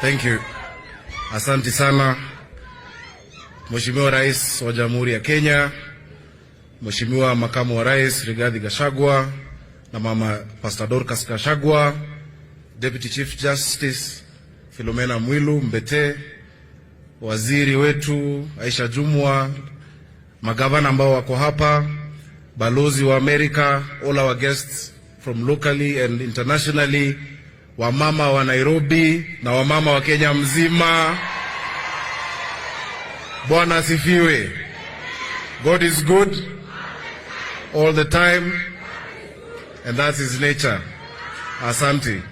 Thank you. Asante sana. Mheshimiwa Rais wa Jamhuri ya Kenya, Mheshimiwa Makamu wa Rais Rigathi Gachagua na Mama Pastor Dorcas Gachagua, Deputy Chief Justice Philomena Mwilu Mbete, waziri wetu Aisha Jumwa, magavana ambao wako hapa, balozi wa Amerika, all our guests from locally and internationally, wamama wa Nairobi na wamama wa Kenya mzima. Bwana asifiwe. God is good all the time, and that's his nature. Asante.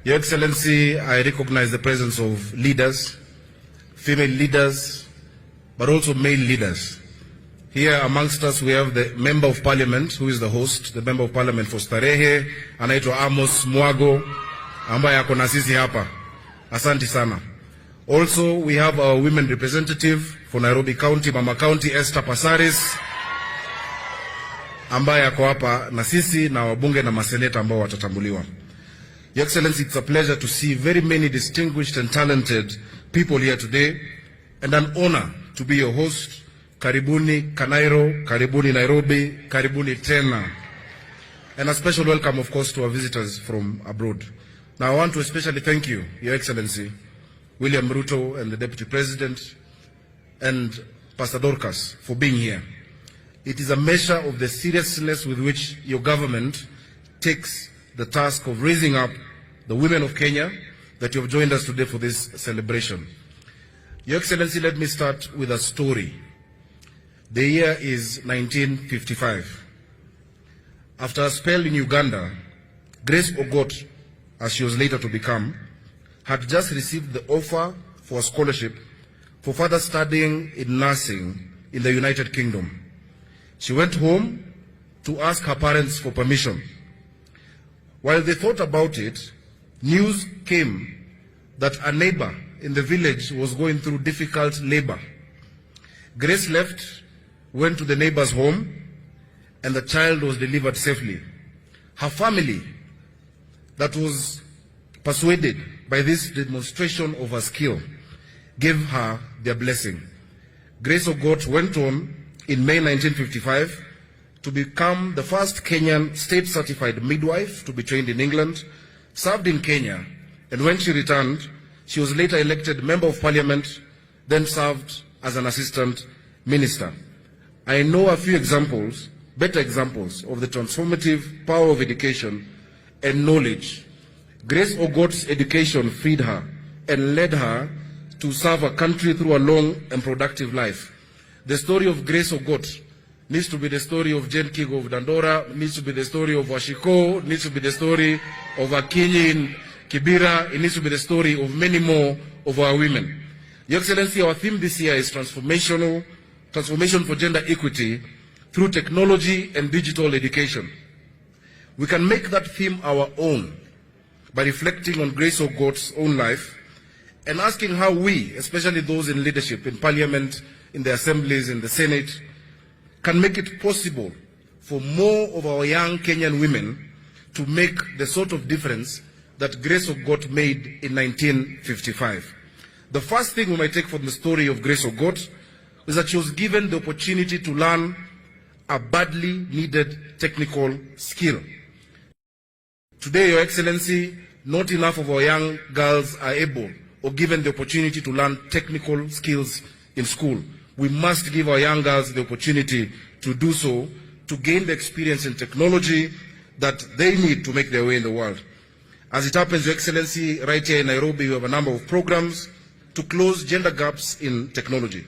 Your Excellency, I recognize the presence of leaders, female leaders, but also male leaders. Here amongst us we have the Member of Parliament, who is the host, the Member of Parliament for Starehe, anaitwa Amos Mwago, ambaye ako na sisi hapa. Asante sana. Also, we have our women representative for Nairobi County, Mama County, Esther Passaris, ambaye ako hapa na sisi na wabunge na maseneta ambao watatambuliwa. Your Excellency, it's a pleasure to see very many distinguished and talented people here today, and an honor to be your host. Karibuni Kanairo, karibuni Nairobi, karibuni tena. And a special welcome, of course, to our visitors from abroad. Now, I want to especially thank you, Your Excellency, William Ruto and the Deputy President, and Pastor Dorcas for being here. It is a measure of the seriousness with which your government takes the task of raising up the women of Kenya that you have joined us today for this celebration. Your Excellency, let me start with a story. The year is 1955. After a spell in Uganda, Grace Ogot, as she was later to become, had just received the offer for a scholarship for further studying in nursing in the United Kingdom. She went home to ask her parents for permission. While they thought about it, news came that a neighbor in the village was going through difficult labor. Grace left, went to the neighbor's home, and the child was delivered safely. Her family, that was persuaded by this demonstration of her skill, gave her their blessing. Grace Ogot went on in May 1955 to become the first Kenyan state-certified midwife to be trained in England, served in Kenya, and when she returned, she was later elected Member of Parliament, then served as an assistant minister. I know a few examples, better examples, of the transformative power of education and knowledge. Grace Ogot's education freed her and led her to serve her country through a long and productive life. The story of Grace Ogot needs to be the story of Jane Kigo of Dandora, needs to be the story of Washiko, needs to be the story of Akinyi in Kibera, it needs to be the story of many more of our women. Your Excellency, our theme this year is transformation for gender equity through technology and digital education. We can make that theme our own by reflecting on Grace Ogot's own life and asking how we, especially those in leadership, in Parliament, in the assemblies, in the Senate, can make it possible for more of our young Kenyan women to make the sort of difference that Grace Ogot made in 1955. The first thing we might take from the story of Grace Ogot is that she was given the opportunity to learn a badly needed technical skill. Today, Your Excellency, not enough of our young girls are able or given the opportunity to learn technical skills in school. We must give our young girls the opportunity to do so, to gain the experience in technology that they need to make their way in the world. As it happens, Your Excellency, right here in Nairobi, we have a number of programs to close gender gaps in technology.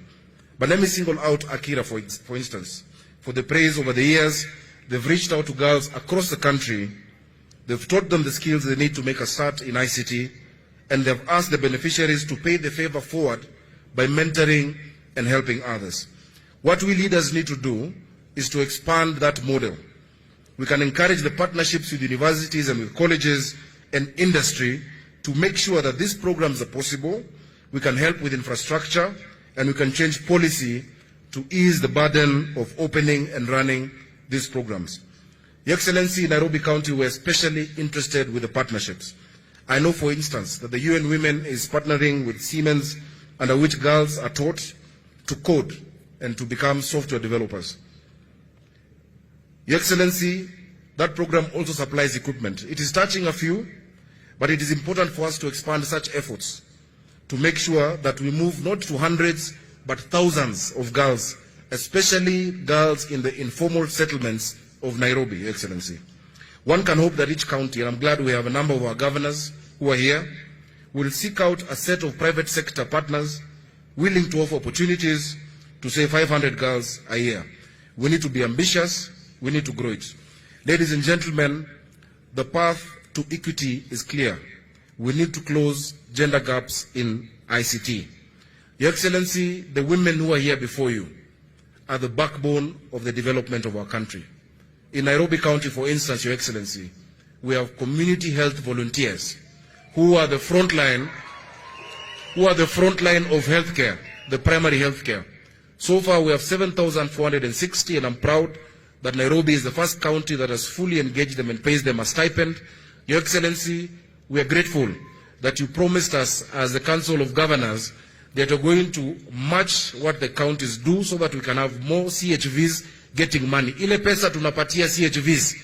But let me single out Akira, for instance. For the praise over the years, they've reached out to girls across the country. They've taught them the skills they need to make a start in ICT, and they've asked the beneficiaries to pay the favor forward by mentoring and helping others. What we leaders need to do is to expand that model. We can encourage the partnerships with universities and with colleges and industry to make sure that these programs are possible. We can help with infrastructure, and we can change policy to ease the burden of opening and running these programs. Your Excellency, in Nairobi County, we're especially interested with the partnerships. I know, for instance, that the UN Women is partnering with Siemens, under which girls are taught to code and to become software developers. Your Excellency, that program also supplies equipment. It is touching a few, but it is important for us to expand such efforts to make sure that we move not to hundreds, but thousands of girls, especially girls in the informal settlements of Nairobi, Your Excellency. One can hope that each county, and I'm glad we have a number of our governors who are here, will seek out a set of private sector partners willing to offer opportunities to say 500 girls a year. We need to be ambitious, we need to grow it. Ladies and gentlemen, the path to equity is clear. We need to close gender gaps in ICT. Your Excellency, the women who are here before you are the backbone of the development of our country. In Nairobi County, for instance, Your Excellency, we have community health volunteers who are the front line of healthcare, the primary healthcare. So far, we have 7,460, and I'm proud that Nairobi is the first county that has fully engaged them and pays them a stipend. Your Excellency, we are grateful that you promised us as the Council of Governors that you're going to match what the counties do so that we can have more CHVs getting money. Ile pesa tunapatia CHVs,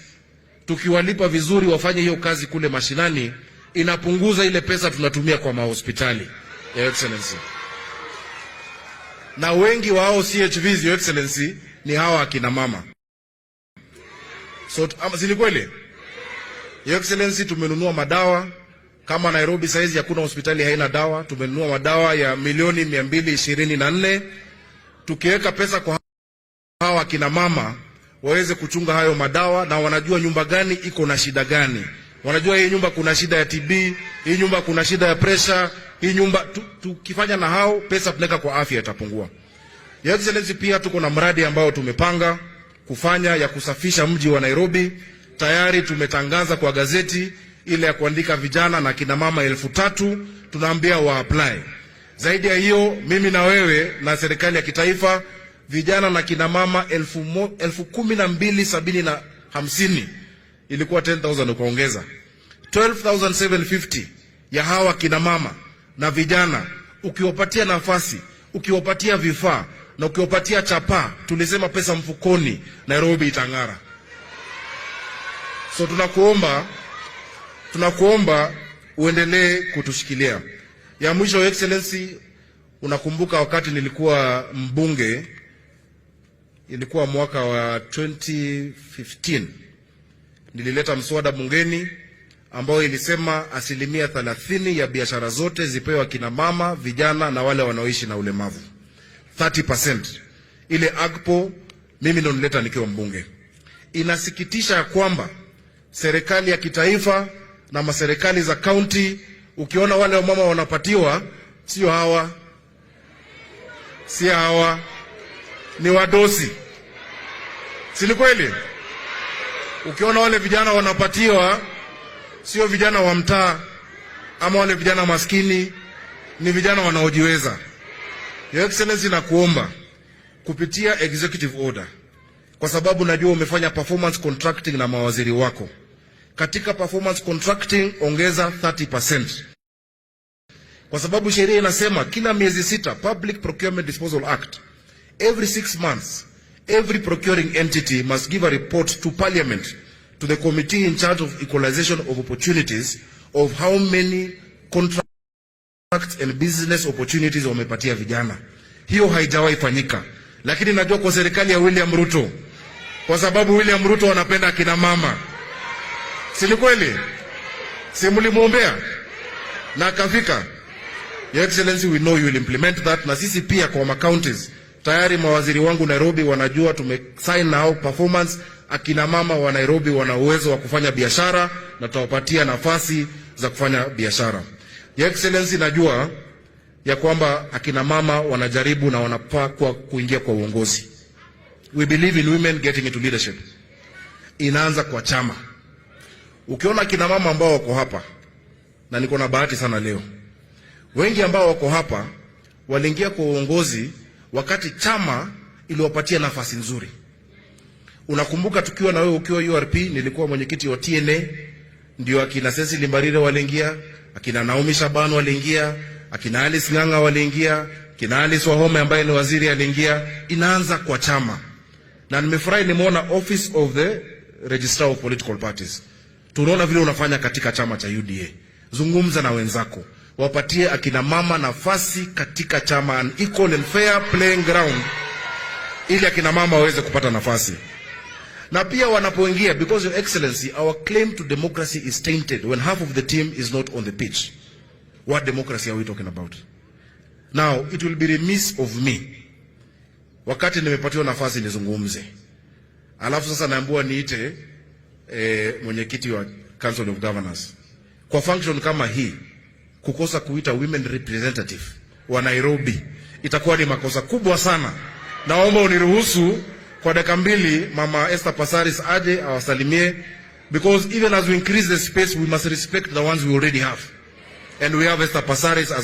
tukiwalipa vizuri wafanye hiyo kazi kule mashinani, inapunguza ile pesa tunatumia kwa mahospitali, Your Excellency. Na wengi wa hao CHVs, Your Excellency, ni hawa akina mama. So, si kweli? Your Excellency, tumenunua madawa. Kama Nairobi saizi hakuna hospitali haina dawa, tumenunua madawa ya milioni 224. Tukiweka pesa kwa hawa akina mama waweze kuchunga hayo madawa, na wanajua nyumba gani iko na shida gani. Wanajua hii nyumba kuna shida ya TB, hii nyumba kuna shida ya pressure, hii nyumba tukifanya na hao pesa tunaweka kwa afya itapungua. Your Excellency, pia tuko na mradi ambao tumepanga kufanya ya kusafisha mji wa Nairobi. Tayari tumetangaza kwa gazeti ile ya kuandika vijana na kina mama 3,000, tunaambia wa apply. Zaidi ya hiyo, mimi na wewe na serikali ya kitaifa, vijana na kina mama 12,750 ilikuwa 10,000 ukaongeza 12,750 ya hawa kina mama na vijana. Ukiwapatia nafasi, ukiwapatia vifaa na ukiwapatia chapa, tulisema pesa mfukoni, Nairobi itang'ara. So tunakuomba uendelee kutushikilia. Ya mwisho, Your Excellency, unakumbuka wakati nilikuwa mbunge, ilikuwa mwaka wa 2015, nilileta mswada bungeni ambao ilisema 30% ya biashara zote zipewa kina mama, vijana na wale wanaoishi na ulemavu. 30%. Ile AGPO mimi ndo nileta nikiwa mbunge. Inasikitisha kwamba serikali ya kitaifa na maserikali za county, ukiona wale wamama wanapatiwa, sio hawa, si hawa, ni wadosi. Si ni kweli? Ukiona wale vijana wanapatiwa, sio vijana wa mtaa ama wale vijana maskini, ni vijana wanaojiweza. Your Excellency, nakuomba kupitia executive order, kwa sababu najua umefanya performance contracting na mawaziri wako. Katika performance contracting ongeza 30%. Kwa sababu sheria inasema kila miezi 6, Public Procurement Disposal Act, every 6 months, every procuring entity must give a report to Parliament, to the committee in charge of equalization of opportunities, of how many contracts and business opportunities wamepatia vijana. Hiyo haijawahi fanyika. Lakini najua kwa serikali ya William Ruto, kwa sababu William Ruto anapenda kina mama. Si ni kweli? Si mlimuombea na akafika? Your Excellency, we know you will implement that. Na sisi pia kwa counties, tayari mawaziri wangu Nairobi wanajua tumesign now performance. Akina mama wa Nairobi wana uwezo wa kufanya biashara na tutawapatia nafasi za kufanya biashara. Your Excellency, najua ya kwamba akina mama wanajaribu na wanapaa kuingia kwa uongozi. We believe in women getting into leadership. Inaanza kwa chama. Ukiona akina mama ambao wako hapa, na niko na bahati sana leo, wengi ambao wako hapa waliingia kwa uongozi wakati chama iliwapatia nafasi nzuri. Unakumbuka tukiwa na wewe ukiwa URP, nilikuwa mwenyekiti wa TNA, ndio akina Cecily Mbarire waliingia, akina Naomi Shaban waliingia, akina Alice Ng'ang'a waliingia, kina Alice Wahome ambaye ni waziri aliingia. Inaanza kwa chama. Na nimefurahi nimeona Office of the Registrar of Political Parties. Tunaona vile unafanya katika chama cha UDA. Zungumza na wenzako. Wapatie akina mama nafasi katika chama, an equal and fair playing ground, ili akina mama waweze kupata nafasi. Na pia wanapoingia, because your excellency, our claim to democracy is tainted when half of the team is not on the pitch. What democracy are we talking about? Now, it will be remiss of me, wakati nimepatiwa nafasi nizungumze, alafu sasa naambiwa niite mwenyekiti wa Council of Governors. Kwa function kama hii, kukosa kuita women representative wa Nairobi, itakuwa ni makosa kubwa sana. Naomba uniruhusu kwa dakika mbili Mama Esther Passaris aje awasalimie, because even as we increase the space, we must respect the ones we already have. And we have Esther Passaris as